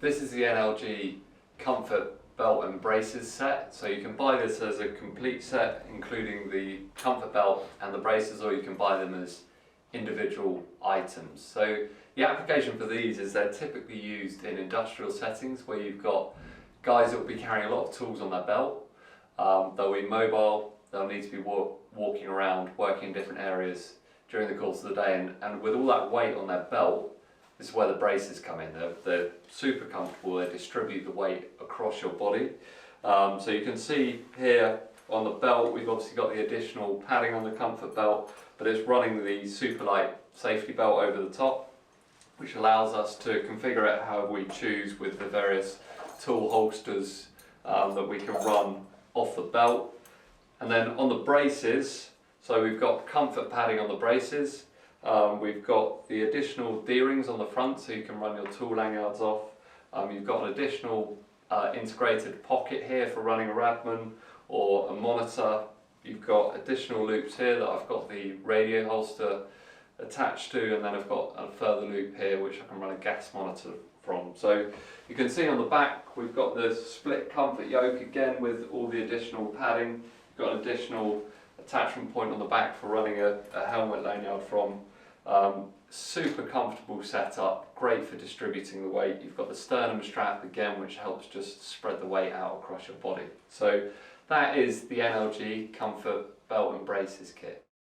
This is the NLG Comfort Belt and Braces set. So you can buy this as a complete set, including the comfort belt and the braces, or you can buy them as individual items. So the application for these is they're typically used in industrial settings where you've got guys that will be carrying a lot of tools on their belt. They'll be mobile, they'll need to be walking around, working in different areas during the course of the day, and with all that weight on their belt, this is where the braces come in. They're super comfortable, they distribute the weight across your body. So you can see here on the belt, we've obviously got the additional padding on the comfort belt, but it's running the super light safety belt over the top, which allows us to configure it however we choose with the various tool holsters that we can run off the belt. And then on the braces, so we've got comfort padding on the braces, we've got the additional D-rings on the front so you can run your tool lanyards off. You've got an additional integrated pocket here for running a Radman or a monitor. You've got additional loops here that I've got the radio holster attached to, and then I've got a further loop here which I can run a gas monitor from. So you can see on the back we've got the split comfort yoke again with all the additional padding. You've got an additional attachment point on the back for running a helmet lanyard from. Super comfortable setup, great for distributing the weight. You've got the sternum strap again, which helps just spread the weight out across your body. So that is the NLG Comfort Belt and Braces kit.